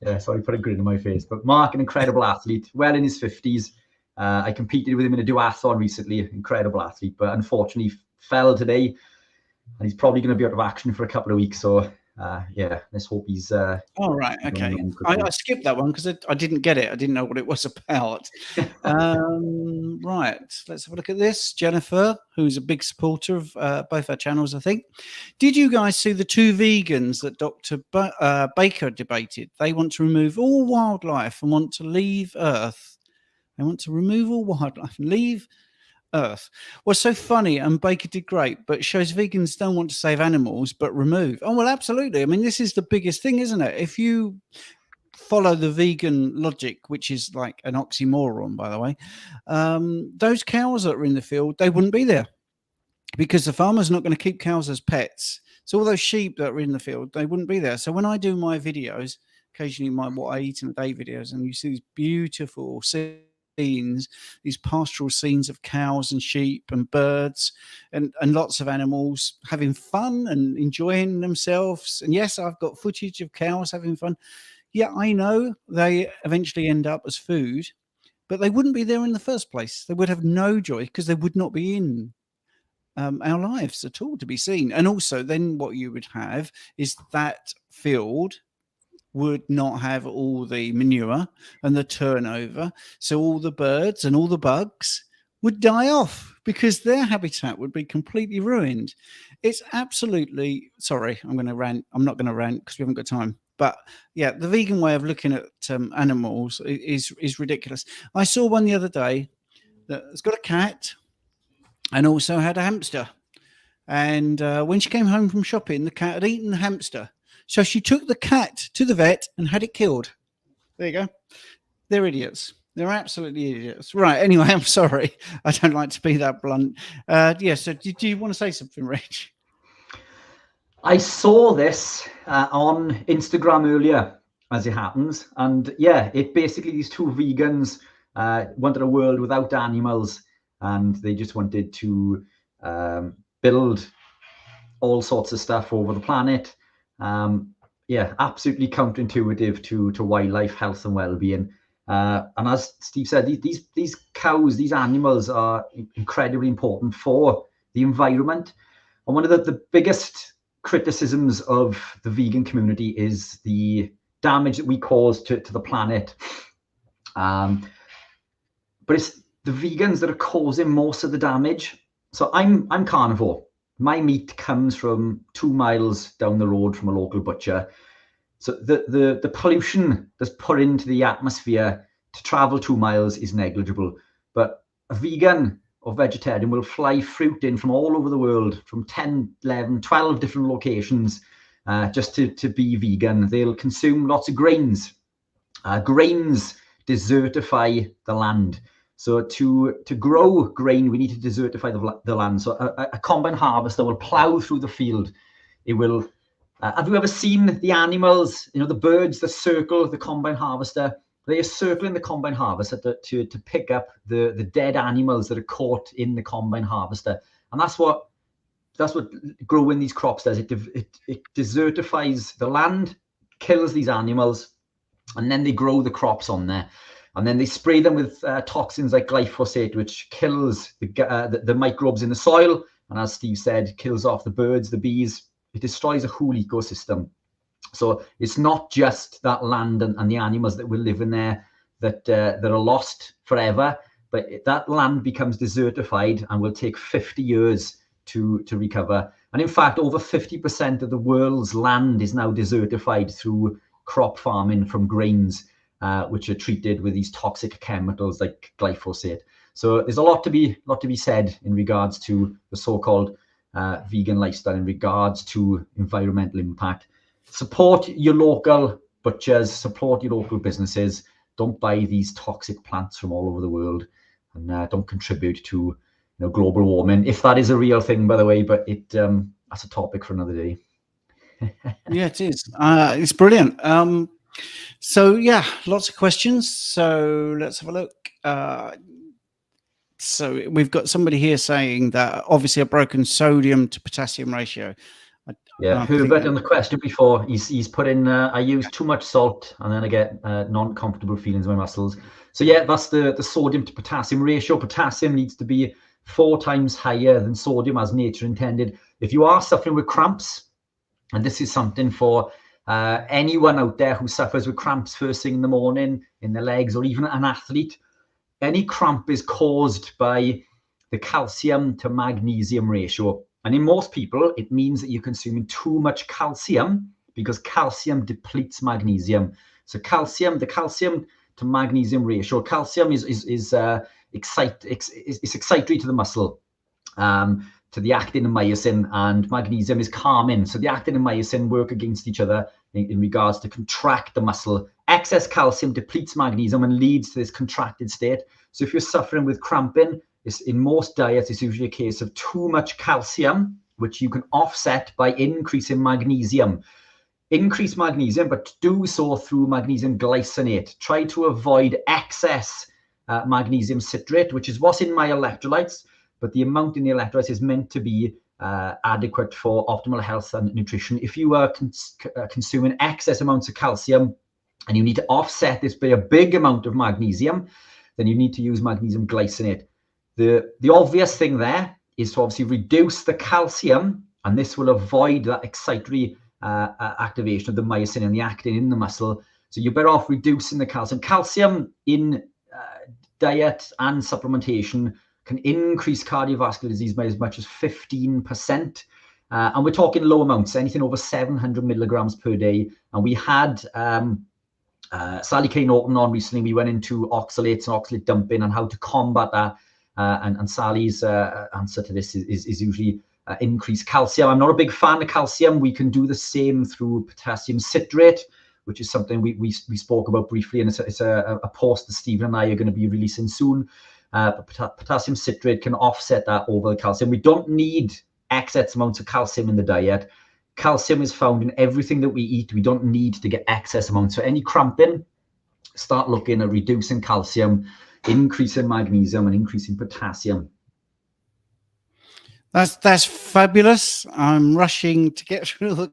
Yeah, sorry, put a grin on my face. But Mark, an incredible athlete, well in his 50s. I competed with him in a duathlon recently. Incredible athlete, but unfortunately fell today, and he's probably going to be out of action for a couple of weeks. So yeah, let's hope he's all right. Okay, I skipped that one because I didn't get it. I didn't know what it was about. Right, let's have a look at this. Jennifer, who's a big supporter of both our channels, I think. Did you guys see the two vegans that Dr. Baker debated? They want to remove all wildlife and want to leave Earth. They want to remove all wildlife and leave Earth. Was so funny, and Baker did great, but it shows vegans don't want to save animals but remove. Oh well, absolutely. I mean, this is the biggest thing, isn't it? If you follow the vegan logic, which is like an oxymoron, by the way, those cows that are in the field, they wouldn't be there because the farmer's not going to keep cows as pets. So all those sheep that are in the field, they wouldn't be there. So when I do my videos, occasionally my what I eat in a day videos, and you see these beautiful scenes, these pastoral scenes of cows and sheep and birds and lots of animals having fun and enjoying themselves. And yes, I've got footage of cows having fun. Yeah, I know they eventually end up as food, but they wouldn't be there in the first place. They would have no joy because they would not be in our lives at all to be seen. And also then what you would have is that field would not have all the manure and the turnover. So all the birds and all the bugs would die off because their habitat would be completely ruined. It's absolutely, sorry, I'm going to rant. I'm not going to rant because we haven't got time. But yeah, the vegan way of looking at animals is ridiculous. I saw one the other day that's got a cat and also had a hamster. And when she came home from shopping, the cat had eaten the hamster. So she took the cat to the vet and had it killed. There you go. They're idiots. They're absolutely idiots. Right. Anyway, I'm sorry. I don't like to be that blunt. Yeah. So do you want to say something, Rich? I saw this on Instagram earlier, as it happens. And yeah, it basically, these two vegans wanted a world without animals. And they just wanted to build all sorts of stuff over the planet. Yeah, absolutely counterintuitive to wildlife health and well-being. And as Steve said, these cows, these animals are incredibly important for the environment. And one of the biggest criticisms of the vegan community is the damage that we cause to the planet. But it's the vegans that are causing most of the damage. So I'm carnivore. My meat comes from 2 miles down the road from a local butcher. So the pollution that's put into the atmosphere to travel 2 miles is negligible. But a vegan or vegetarian will fly fruit in from all over the world, from 10, 11, 12 different locations, just to be vegan. They'll consume lots of grains. Grains desertify the land. So to grow grain, we need to desertify the land. So a combine harvester will plow through the field. It will. Have you ever seen the animals? You know, the birds that circle the combine harvester. They are circling the combine harvester to pick up the dead animals that are caught in the combine harvester, and that's what growing these crops does. It desertifies the land, kills these animals, and then they grow the crops on there. And then they spray them with toxins like glyphosate, which kills the microbes in the soil. And as Steve said, kills off the birds, the bees. It destroys a whole ecosystem. So it's not just that land and the animals that will live in there that are lost forever, but that land becomes desertified and will take 50 years to recover. And in fact, over 50% of the world's land is now desertified through crop farming from grains, which are treated with these toxic chemicals like glyphosate. So there's a lot to be said in regards to the so-called vegan lifestyle, in regards to environmental impact. Support your local butchers, support your local businesses. Don't buy these toxic plants from all over the world, and don't contribute to global warming, if that is a real thing, by the way. But that's a topic for another day. Yeah, it is. It's brilliant. So yeah, lots of questions. So let's have a look. So we've got somebody here saying that obviously a broken sodium to potassium ratio. Yeah, Herbert on the question before, he's put in, I use too much salt and then I get non-comfortable feelings in my muscles. So yeah, that's the sodium to potassium ratio. Potassium needs to be 4 times higher than sodium as nature intended. If you are suffering with cramps, and this is something for anyone out there who suffers with cramps first thing in the morning in their legs, or even an athlete, any cramp is caused by the calcium to magnesium ratio. And in most people, it means that you're consuming too much calcium, because calcium depletes magnesium. So the calcium to magnesium ratio, calcium is excitatory to the muscle, to the actin and myosin, and magnesium is calming. So the actin and myosin work against each other in regards to contract the muscle. Excess calcium depletes magnesium and leads to this contracted state. So if you're suffering with cramping, in most diets, it's usually a case of too much calcium, which you can offset by increasing magnesium. Increase magnesium, but do so through magnesium glycinate. Try to avoid excess magnesium citrate, which is what's in my electrolytes, but the amount in the electrolytes is meant to be adequate for optimal health and nutrition. If you are consuming excess amounts of calcium and you need to offset this by a big amount of magnesium, then you need to use magnesium glycinate. The obvious thing there is to obviously reduce the calcium, and this will avoid that excitatory activation of the myosin and the actin in the muscle. So you're better off reducing the calcium. Calcium in diet and supplementation can increase cardiovascular disease by as much as 15%. And we're talking low amounts, anything over 700 milligrams per day. And we had Sally Kay Norton on recently. We went into oxalates and oxalate dumping and how to combat that. And Sally's answer to this is usually increased calcium. I'm not a big fan of calcium. We can do the same through potassium citrate, which is something we spoke about briefly, and it's a post that Stephen and I are going to be releasing soon. But potassium citrate can offset that over the calcium. We don't need excess amounts of calcium in the diet. Calcium is found in everything that we eat. We don't need to get excess amounts. So any cramping, start looking at reducing calcium, increasing magnesium, and increasing potassium. That's fabulous. I'm rushing to get through the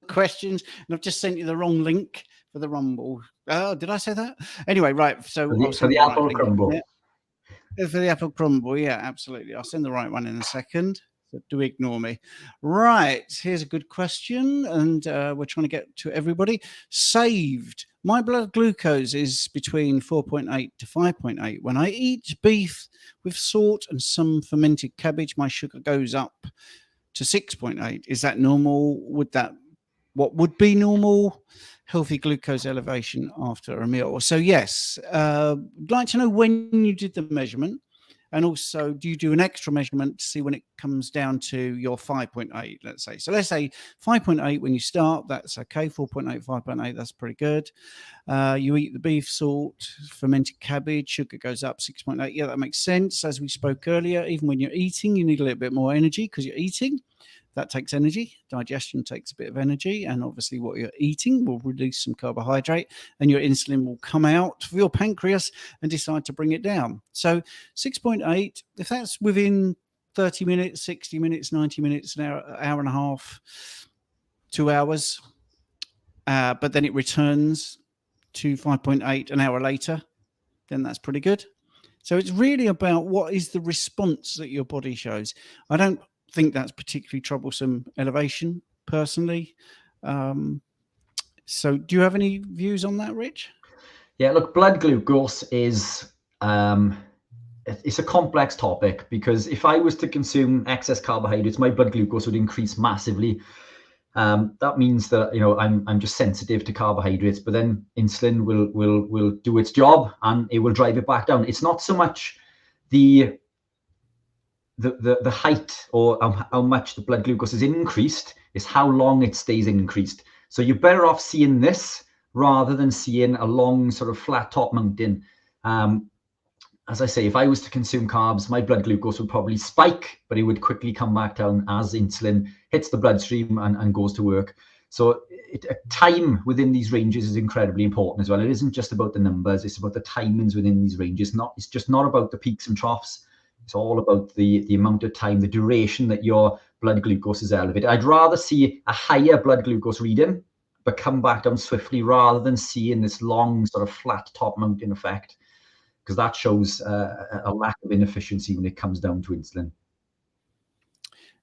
questions, and I've just sent you the wrong link for the Rumble. Oh, did I say that? Anyway, right. So for the apple crumble. Yeah. For the apple crumble, yeah, absolutely. I'll send the right one in a second. So do ignore me. Right. Here's a good question, and we're trying to get to everybody. Saved. My blood glucose is between 4.8 to 5.8. When I eat beef with salt and some fermented cabbage, my sugar goes up to 6.8. Is that normal? What would be normal? Healthy glucose elevation after a meal? So yes, I'd like to know when you did the measurement, And also, do you do an extra measurement to see when it comes down to your 5.8, let's say? So let's say 5.8 when you start, that's okay. 4.8, 5.8, that's pretty good. You eat the beef, salt, fermented cabbage, sugar goes up 6.8. Yeah, that makes sense. As we spoke earlier, even when you're eating, you need a little bit more energy because you're eating. That takes energy. Digestion takes a bit of energy. And obviously what you're eating will release some carbohydrate and your insulin will come out of your pancreas and decide to bring it down. So 6.8, if that's within 30 minutes, 60 minutes, 90 minutes, an hour and a half, 2 hours, but then it returns to 5.8 an hour later, then that's pretty good. So it's really about what is the response that your body shows. I don't think that's particularly troublesome elevation personally. So do you have any views on that, Rich? Yeah, look, blood glucose is it's a complex topic, because if I was to consume excess carbohydrates, my blood glucose would increase massively. That means that, you know, I'm just sensitive to carbohydrates, but then insulin will do its job and it will drive it back down. It's not so much the height or how much the blood glucose is increased, is how long it stays increased. So you're better off seeing this rather than seeing a long sort of flat top mountain. As I say, if I was to consume carbs, my blood glucose would probably spike, but it would quickly come back down as insulin hits the bloodstream and goes to work. So time within these ranges is incredibly important as well. It isn't just about the numbers, it's about the timings within these ranges. It's just not about the peaks and troughs. It's all about the amount of time, the duration that your blood glucose is elevated. I'd rather see a higher blood glucose reading, but come back down swiftly, rather than seeing this long sort of flat top mountain effect, because that shows a lack of inefficiency when it comes down to insulin.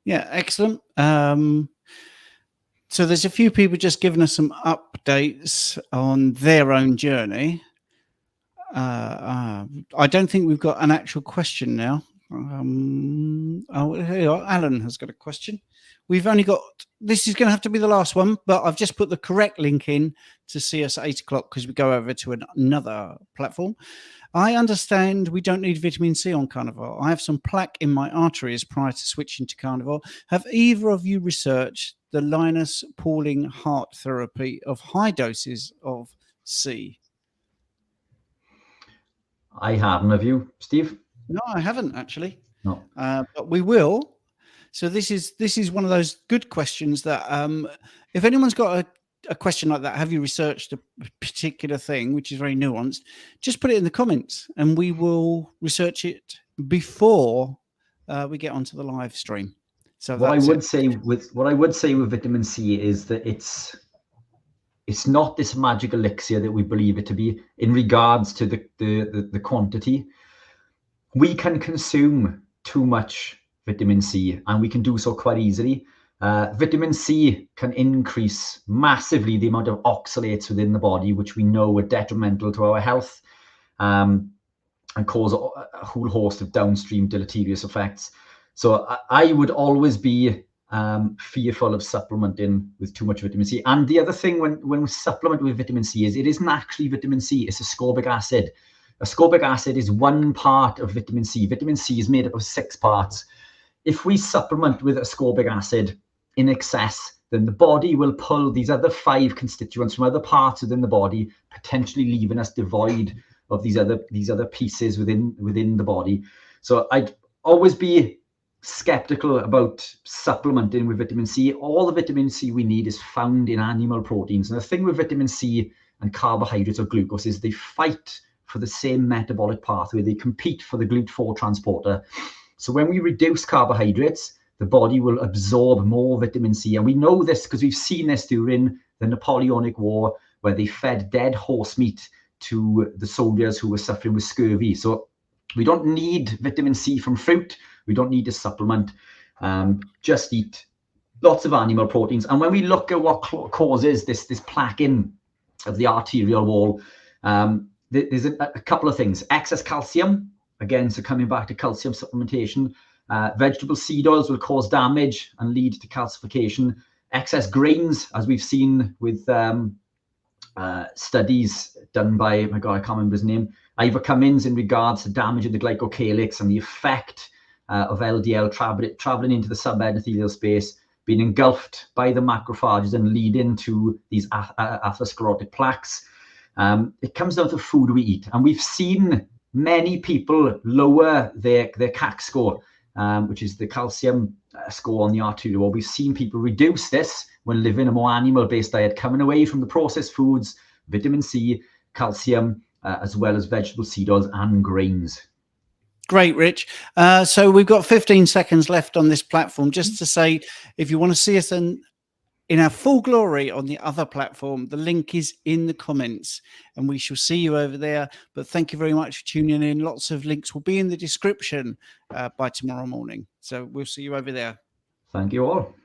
Yeah, excellent. So there's a few people just giving us some updates on their own journey. I don't think we've got an actual question now. Oh, here you are. Alan has got a question. We've only got, this is going to have to be the last one, but I've just put the correct link in to see us at 8 o'clock because we go over to another platform. I understand we don't need vitamin C on carnivore. I have some plaque in my arteries prior to switching to carnivore. Have either of you researched the Linus Pauling heart therapy of high doses of C? I haven't. Have you, Steve? No, I haven't actually. No. But we will. So this is one of those good questions that if anyone's got a question like that, have you researched a particular thing which is very nuanced, just put it in the comments and we will research it before we get onto the live stream. So what I would say with vitamin C is that it's not this magic elixir that we believe it to be in regards to the quantity. We can consume too much vitamin C, and we can do so quite easily. Vitamin C can increase massively the amount of oxalates within the body, which we know are detrimental to our health, and cause a whole host of downstream deleterious effects. So I would always be fearful of supplementing with too much vitamin C. And the other thing when we supplement with vitamin C is it isn't actually vitamin C, it's ascorbic acid. Ascorbic acid is one part of vitamin C. Vitamin C is made up of 6 parts. If we supplement with ascorbic acid in excess, then the body will pull these other 5 constituents from other parts within the body, potentially leaving us devoid of these other pieces within the body. So I'd always be skeptical about supplementing with vitamin C. All the vitamin C we need is found in animal proteins. And the thing with vitamin C and carbohydrates or glucose is they fight for the same metabolic pathway. They compete for the GLUT4 transporter. So when we reduce carbohydrates, the body will absorb more vitamin C. And we know this because we've seen this during the Napoleonic War, where they fed dead horse meat to the soldiers who were suffering with scurvy. So we don't need vitamin C from fruit. We don't need to supplement. Just eat lots of animal proteins. And when we look at what causes this plaquing of the arterial wall, there's a couple of things. Excess calcium, again, so coming back to calcium supplementation. Vegetable seed oils will cause damage and lead to calcification. Excess grains, as we've seen with studies done by, my God, I can't remember his name, Ivor Cummins, in regards to damaging the glycocalyx and the effect of LDL traveling into the subendothelial space, being engulfed by the macrophages and leading to these atherosclerotic plaques. It comes down to food we eat, and we've seen many people lower their CAC score, which is the calcium score on the arterial wall. We've seen people reduce this when living a more animal-based diet, coming away from the processed foods, vitamin C, calcium, as well as vegetable seed oils and grains. Great, Rich. So we've got 15 seconds left on this platform, just to say, if you want to see us in our full glory on the other platform, the link is in the comments, and we shall see you over there. But thank you very much for tuning in. Lots of links will be in the description by tomorrow morning. So we'll see you over there. Thank you all.